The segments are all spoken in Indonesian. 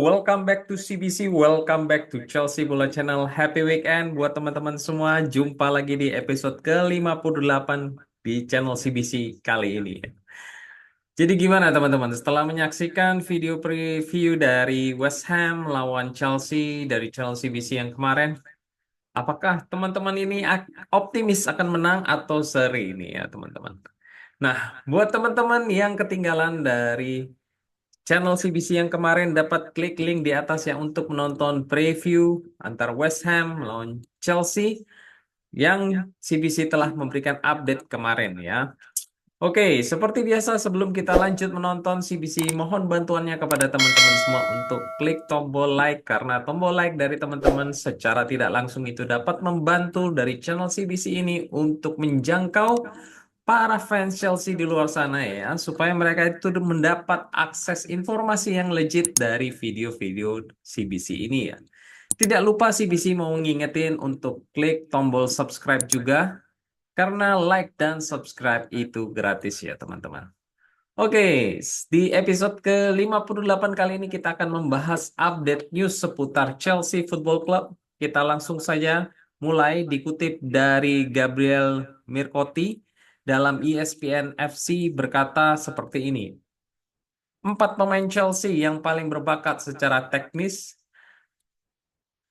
welcome back to CBC, welcome back to Chelsea Bola Channel. Happy weekend buat teman-teman semua. Jumpa lagi di episode ke-58 di channel CBC kali ini. Jadi gimana teman-teman? Setelah menyaksikan video preview dari West Ham lawan Chelsea dari channel CBC yang kemarin, apakah teman-teman ini optimis akan menang atau seri ini ya teman-teman? Nah, buat teman-teman yang ketinggalan dari channel CBC yang kemarin, dapat klik link di atas ya untuk menonton preview antar West Ham lawan Chelsea yang CBC telah memberikan update kemarin ya. Oke, seperti biasa sebelum kita lanjut menonton CBC, mohon bantuannya kepada teman-teman semua untuk klik tombol like karena tombol like dari teman-teman secara tidak langsung itu dapat membantu dari channel CBC ini untuk menjangkau para fans Chelsea di luar sana ya, supaya mereka itu mendapat akses informasi yang legit dari video-video CBC ini ya. Tidak lupa CBC mau ngingetin untuk klik tombol subscribe juga, karena like dan subscribe itu gratis ya teman-teman. Oke, di episode ke-58 kali ini kita akan membahas update news seputar Chelsea Football Club. Kita langsung saja mulai dikutip dari Gabriel Mirkotti dalam ESPN FC berkata seperti ini. 4 pemain Chelsea yang paling berbakat secara teknis,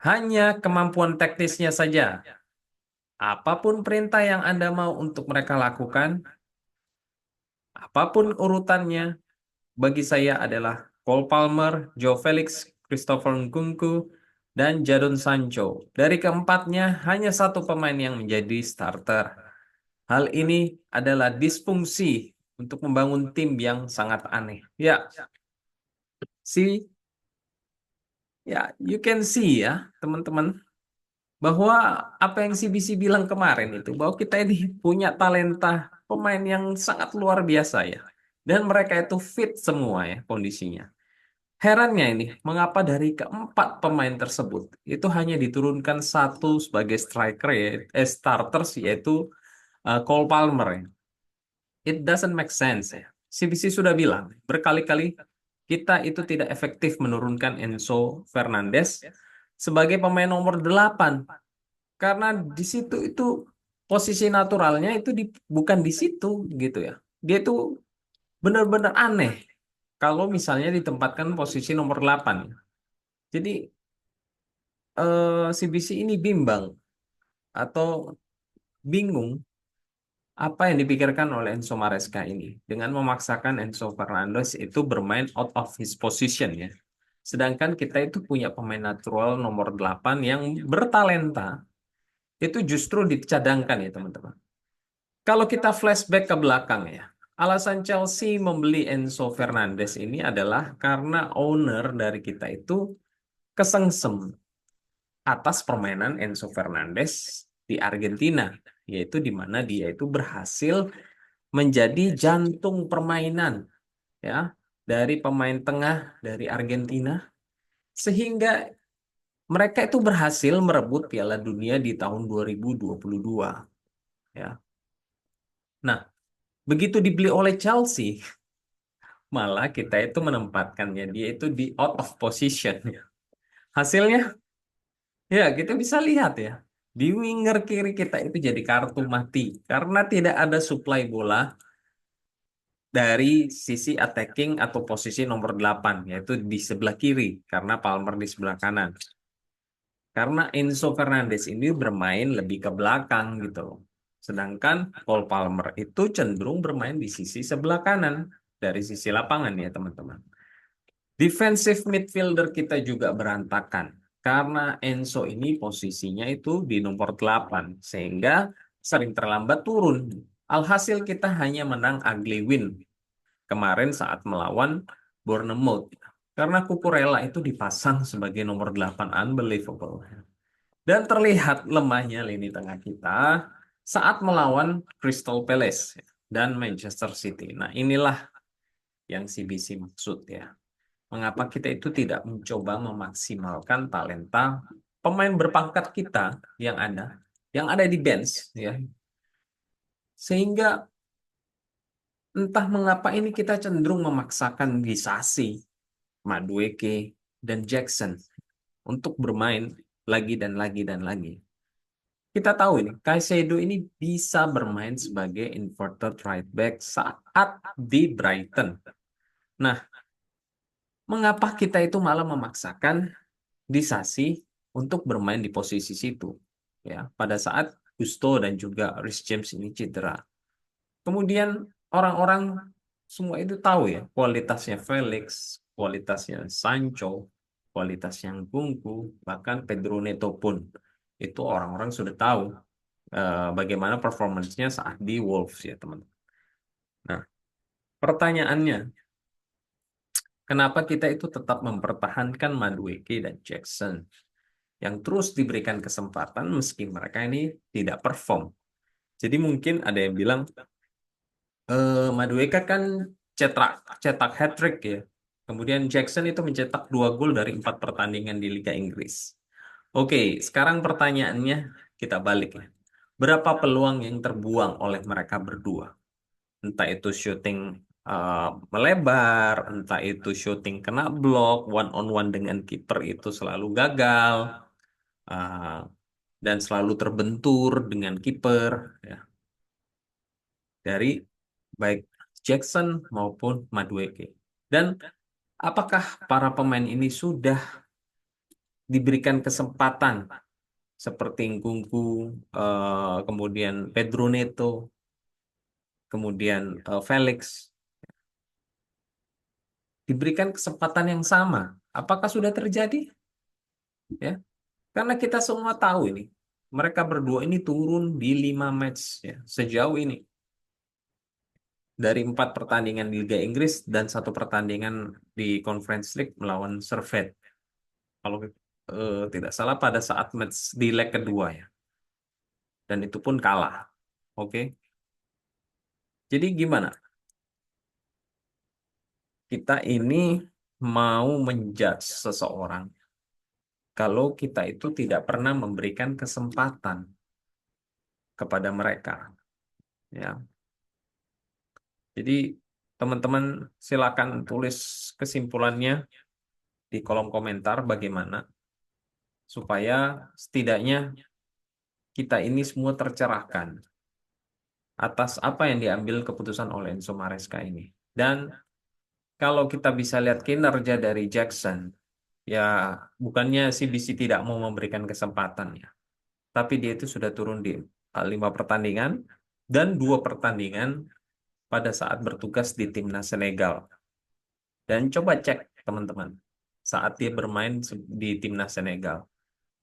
hanya kemampuan teknisnya saja. Apapun perintah yang Anda mau untuk mereka lakukan, apapun urutannya, bagi saya adalah Cole Palmer, Joe Felix, Christopher Nkunku, dan Jadon Sancho. Dari keempatnya, hanya satu pemain yang menjadi starter. Hal ini adalah disfungsi untuk membangun tim yang sangat aneh. Ya, see, ya, you can see ya, teman-teman, bahwa apa yang CBC bilang kemarin itu, bahwa kita ini punya talenta pemain yang sangat luar biasa ya. Dan mereka itu fit semua ya kondisinya. Herannya ini, mengapa dari keempat pemain tersebut itu hanya diturunkan satu sebagai striker ya, starters yaitu Cole Palmer ya. It doesn't make sense ya. CBC sudah bilang berkali-kali kita itu tidak efektif menurunkan Enzo Fernandez sebagai pemain nomor 8 karena di situ itu posisi naturalnya itu bukan di situ gitu ya. Dia itu benar-benar aneh kalau misalnya ditempatkan posisi nomor 8. Jadi CBC ini bimbang atau bingung apa yang dipikirkan oleh Enzo Maresca ini dengan memaksakan Enzo Fernandez itu bermain out of his position ya. Sedangkan kita itu punya pemain natural nomor 8 yang bertalenta, itu justru dicadangkan ya teman-teman. Kalau kita flashback ke belakang ya, alasan Chelsea membeli Enzo Fernandez ini adalah karena owner dari kita itu kesengsem atas permainan Enzo Fernandez di Argentina, yaitu di mana dia itu berhasil menjadi jantung permainan ya dari pemain tengah dari Argentina, sehingga mereka itu berhasil merebut Piala Dunia di tahun 2022 ya. Nah, begitu dibeli oleh Chelsea, malah kita itu menempatkannya dia itu di out of position. Hasilnya ya kita bisa lihat ya. Di winger kiri kita itu jadi kartu mati karena tidak ada suplai bola dari sisi attacking atau posisi nomor 8 yaitu di sebelah kiri karena Palmer di sebelah kanan. Karena Enzo Fernandez ini bermain lebih ke belakang gitu loh. Sedangkan Cole Palmer itu cenderung bermain di sisi sebelah kanan dari sisi lapangan ya teman-teman. Defensive midfielder kita juga berantakan karena Enzo ini posisinya itu di nomor 8 sehingga sering terlambat turun. Alhasil kita hanya menang ugly win kemarin saat melawan Bournemouth. Karena Cucurella itu dipasang sebagai nomor 8, unbelievable. Dan terlihat lemahnya lini tengah kita saat melawan Crystal Palace dan Manchester City. Nah, inilah yang CBC maksud ya. Mengapa kita itu tidak mencoba memaksimalkan talenta pemain berpangkat kita yang ada di bench ya. Sehingga entah mengapa ini kita cenderung memaksakan Disasi, Madueke, dan Jackson untuk bermain lagi dan lagi dan lagi. Kita tahu ini, Caicedo ini bisa bermain sebagai inverted right back saat di Brighton. Nah, mengapa kita itu malah memaksakan Disasi untuk bermain di posisi situ? Ya, pada saat Gusto dan juga Reece James ini cedera. Kemudian orang-orang semua itu tahu ya kualitasnya Felix, kualitasnya Sancho, kualitasnya Nkunku, bahkan Pedro Neto pun itu orang-orang sudah tahu bagaimana performancenya saat di Wolves ya teman. Nah, pertanyaannya, kenapa kita itu tetap mempertahankan Madueke dan Jackson yang terus diberikan kesempatan meski mereka ini tidak perform? Jadi mungkin ada yang bilang Madueka kan cetak cetak hat-trick ya. Kemudian Jackson itu mencetak 2 gol dari 4 pertandingan di Liga Inggris. Oke, sekarang pertanyaannya kita balik ya. Berapa peluang yang terbuang oleh mereka berdua? Entah itu syuting melebar, entah itu syuting kena blok, one on one dengan kiper itu selalu gagal, uh, dan selalu terbentur dengan kiper ya, dari baik Jackson maupun Madueke. Dan apakah para pemain ini sudah diberikan kesempatan seperti Nkunku, kemudian Pedro Neto, kemudian Felix, diberikan kesempatan yang sama? Apakah sudah terjadi? Ya, karena kita semua tahu ini, mereka berdua ini turun di 5 match ya, sejauh ini dari 4 pertandingan di Liga Inggris dan 1 pertandingan di Conference League melawan Servette. Kalau tidak salah pada saat match di leg kedua ya, dan itu pun kalah. Oke, jadi gimana? Kita ini mau menjudge seseorang kalau kita itu tidak pernah memberikan kesempatan kepada mereka, ya. Jadi teman-teman silakan tulis kesimpulannya di kolom komentar bagaimana supaya setidaknya kita ini semua tercerahkan atas apa yang diambil keputusan oleh Enzo Maresca ini. Dan kalau kita bisa lihat kinerja dari Jackson, ya bukannya CBC tidak mau memberikan kesempatan ya, tapi dia itu sudah turun di 5 pertandingan dan 2 pertandingan pada saat bertugas di timnas Senegal. Dan coba cek teman-teman, saat dia bermain di timnas Senegal,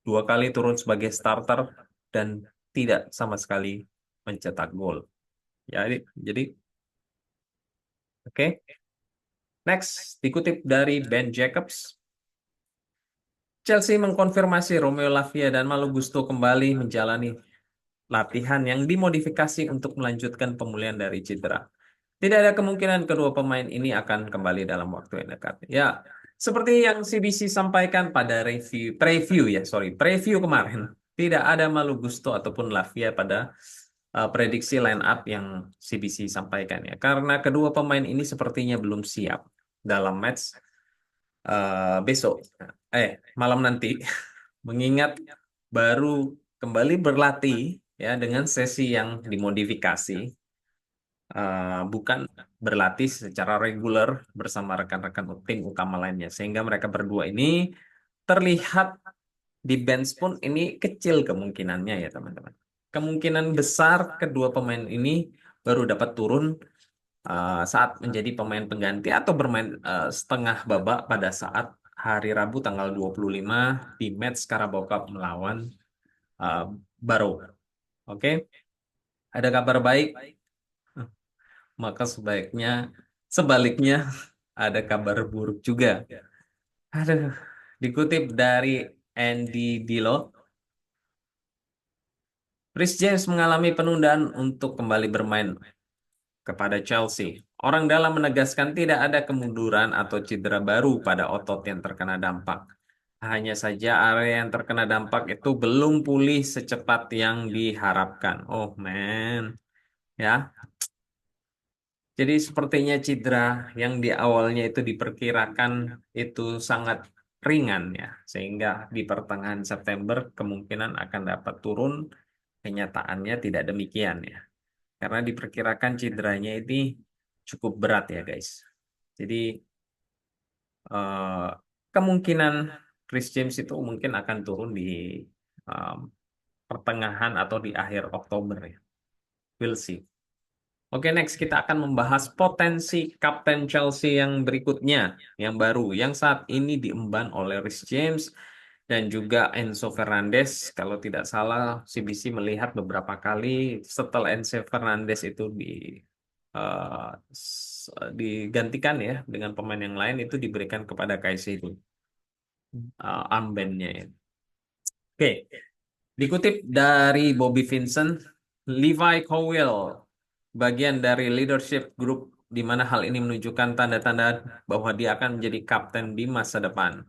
2 kali turun sebagai starter dan tidak sama sekali mencetak gol. Jadi, oke. Next, dikutip dari Ben Jacobs, Chelsea mengkonfirmasi Romeo Lavia dan Malo Gusto kembali menjalani latihan yang dimodifikasi untuk melanjutkan pemulihan dari cedera. Tidak ada kemungkinan kedua pemain ini akan kembali dalam waktu yang dekat. Ya, seperti yang CBC sampaikan pada preview kemarin, tidak ada Malo Gusto ataupun Lavia pada prediksi line up yang CBC sampaikan ya. Karena kedua pemain ini sepertinya belum siap dalam match besok, malam nanti, mengingat baru kembali berlatih ya dengan sesi yang dimodifikasi, bukan berlatih secara reguler bersama rekan-rekan tim utama lainnya, sehingga mereka berdua ini terlihat di bench pun ini kecil kemungkinannya ya teman-teman. Kemungkinan besar kedua pemain ini baru dapat turun saat menjadi pemain pengganti atau bermain setengah babak pada saat hari Rabu tanggal 25 di match Carabao Cup melawan uh, Barrow. Oke, ada kabar baik, maka sebaliknya ada kabar buruk juga. Aduh, dikutip dari Andy Dilo, Reece James mengalami penundaan untuk kembali bermain kepada Chelsea. Orang dalam menegaskan tidak ada kemunduran atau cedera baru pada otot yang terkena dampak. Hanya saja area yang terkena dampak itu belum pulih secepat yang diharapkan. Oh man, ya. Jadi sepertinya cedera yang di awalnya itu diperkirakan itu sangat ringan ya, sehingga di pertengahan September kemungkinan akan dapat turun. Kenyataannya tidak demikian ya, karena diperkirakan cederanya ini cukup berat ya guys. Jadi eh, kemungkinan Chris James itu mungkin akan turun di eh, pertengahan atau di akhir Oktober ya. We'll see. Oke, next kita akan membahas potensi Kapten Chelsea yang berikutnya, yang baru, yang saat ini diemban oleh Reece James dan juga Enzo Fernandez. Kalau tidak salah, CBC melihat beberapa kali setelah Enzo Fernandez itu digantikan ya dengan pemain yang lain, itu diberikan kepada Caicedo armbandnya ya. Oke, dikutip dari Bobby Vincent, Levi Colwill, bagian dari leadership group di mana hal ini menunjukkan tanda-tanda bahwa dia akan menjadi kapten di masa depan.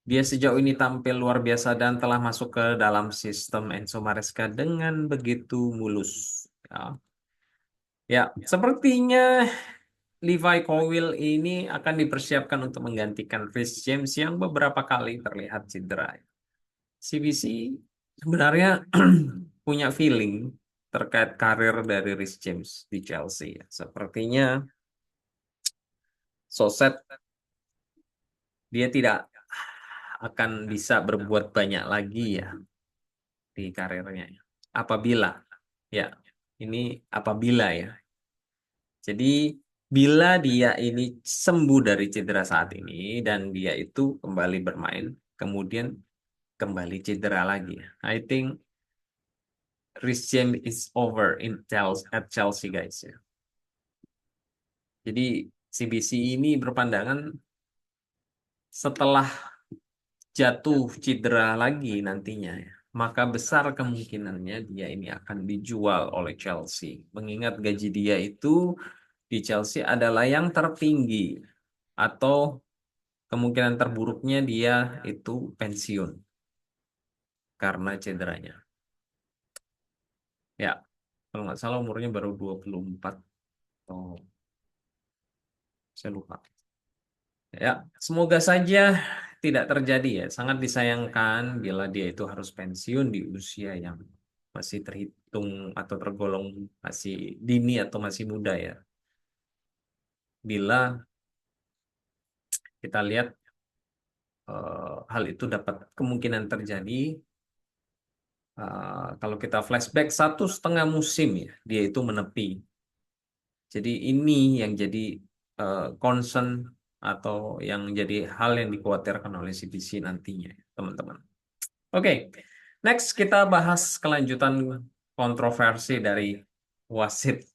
Dia sejauh ini tampil luar biasa dan telah masuk ke dalam sistem Enzo Maresca dengan begitu mulus. Ya, ya, sepertinya Levi Colwill ini akan dipersiapkan untuk menggantikan Reece James yang beberapa kali terlihat cedera. CBC sebenarnya punya feeling terkait karir dari Reece James di Chelsea ya. Sepertinya Solskjaer dia tidak akan bisa berbuat banyak lagi ya di karirnya. Apabila ya, ini apabila ya. Jadi bila dia ini sembuh dari cedera saat ini dan dia itu kembali bermain, kemudian kembali cedera lagi. I think Reece James is over in Chelsea, at Chelsea guys ya. Jadi CBC ini berpandangan setelah jatuh cedera lagi nantinya ya, maka besar kemungkinannya dia ini akan dijual oleh Chelsea. Mengingat gaji dia itu di Chelsea adalah yang tertinggi atau kemungkinan terburuknya dia itu pensiun karena cederanya. Ya, kalau nggak salah umurnya baru 24 atau saya lupa. Ya, semoga saja tidak terjadi ya. Sangat disayangkan bila dia itu harus pensiun di usia yang masih terhitung atau tergolong masih dini atau masih muda ya. Bila kita lihat hal itu dapat kemungkinan terjadi kalau kita flashback 1,5 musim ya, dia itu menepi. Jadi ini yang jadi concern atau yang jadi hal yang dikhawatirkan oleh CBC nantinya, teman-teman. Oke, next kita bahas kelanjutan kontroversi dari wasit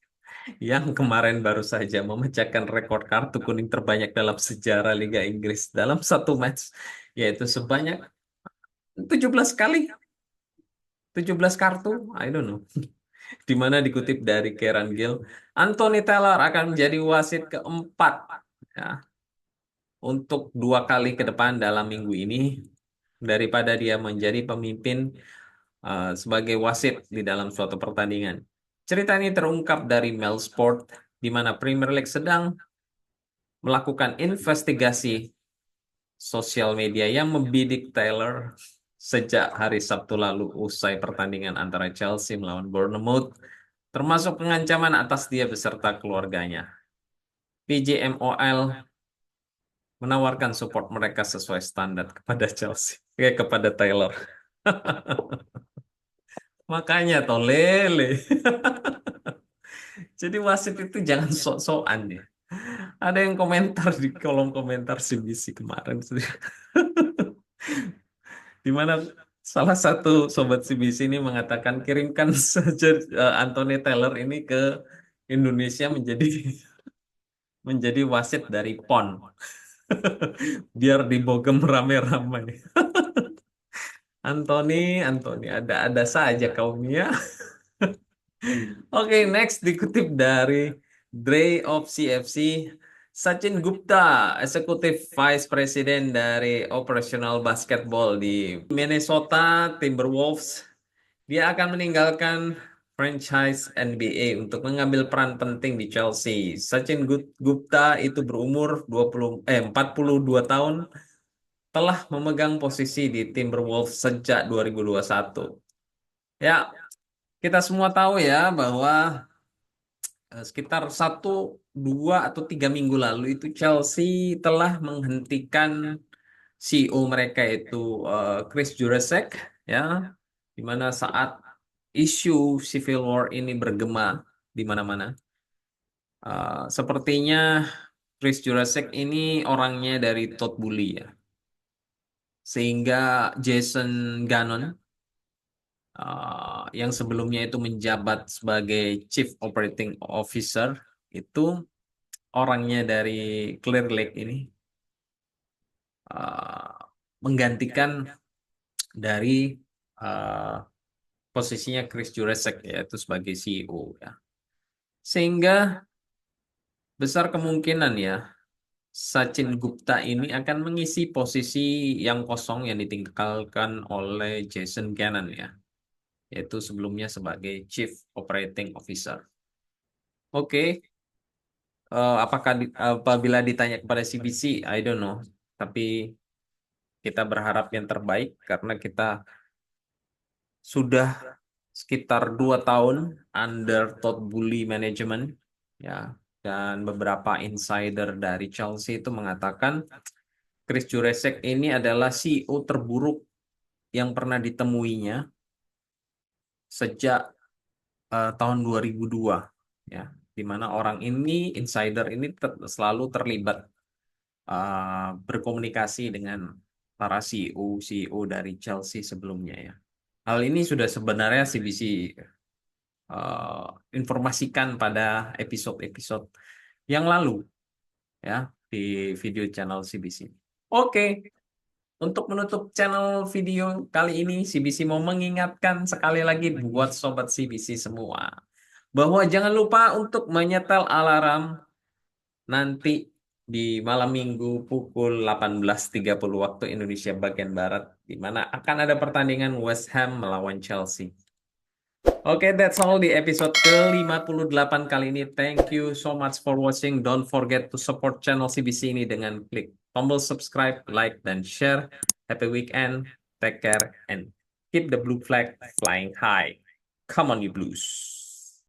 yang kemarin baru saja memecahkan rekor kartu kuning terbanyak dalam sejarah Liga Inggris dalam satu match, yaitu sebanyak 17 kali, 17 kartu, I don't know. Di mana dikutip dari Kieran Gill, Anthony Taylor akan menjadi wasit keempat ya, untuk 2 kali ke depan dalam minggu ini daripada dia menjadi pemimpin sebagai wasit di dalam suatu pertandingan. Cerita ini terungkap dari Mail Sport, di mana Premier League sedang melakukan investigasi sosial media yang membidik Taylor sejak hari Sabtu lalu usai pertandingan antara Chelsea melawan Bournemouth, termasuk pengancaman atas dia beserta keluarganya. PJMOL menawarkan support mereka sesuai standar kepada Chelsea, kepada Taylor. Makanya toh lele. Jadi wasit itu jangan sok-sokan ya. Ada yang komentar di kolom komentar CBC kemarin, di mana salah satu sobat CBC ini mengatakan kirimkan saja Anthony Taylor ini ke Indonesia menjadi wasit dari PON, biar dibogem rame-rame. Anthony, ada-ada saja kaumnya. Oke, next dikutip dari Dre of CFC, Sachin Gupta, Executive Vice President dari Operational Basketball di Minnesota Timberwolves. Dia akan meninggalkan franchise NBA untuk mengambil peran penting di Chelsea. Sachin Gupta itu berumur 42 tahun telah memegang posisi di Timberwolves sejak 2021. Ya, kita semua tahu ya bahwa sekitar 1, 2 atau 3 minggu lalu itu Chelsea telah menghentikan CEO mereka itu Chris Jurasek, ya, di mana saat isu civil war ini bergema di mana-mana. Sepertinya Chris Jurasek ini orangnya dari Todd Boehly ya, sehingga Jason Gannon yang sebelumnya itu menjabat sebagai Chief Operating Officer itu orangnya dari Clear Lake ini uh, menggantikan dari uh, posisinya Chris Jurasek yaitu sebagai CEO ya. Sehingga besar kemungkinan ya Sachin Gupta ini akan mengisi posisi yang kosong yang ditinggalkan oleh Jason Gannon ya, yaitu sebelumnya sebagai Chief Operating Officer. Oke, apakah apabila ditanya kepada CBC, I don't know. Tapi kita berharap yang terbaik karena kita sudah sekitar 2 tahun under Todd Boehly Management ya, dan beberapa insider dari Chelsea itu mengatakan Chris Jurasek ini adalah CEO terburuk yang pernah ditemuinya sejak tahun 2002 ya, di mana orang ini insider ini selalu terlibat berkomunikasi dengan para CEO dari Chelsea sebelumnya ya. Hal ini sudah sebenarnya CBC eh, informasikan pada episode-episode yang lalu ya di video channel CBC. Oke, untuk menutup channel video kali ini CBC mau mengingatkan sekali lagi buat sobat CBC semua bahwa jangan lupa untuk menyetel alarm nanti di malam minggu pukul 18.30 waktu Indonesia bagian Barat, di mana akan ada pertandingan West Ham melawan Chelsea. Oke, that's all di episode ke-58 kali ini. Thank you so much for watching. Don't forget to support channel CBC ini dengan klik tombol subscribe, like, dan share. Happy weekend, take care, and keep the blue flag flying high. Come on, you blues.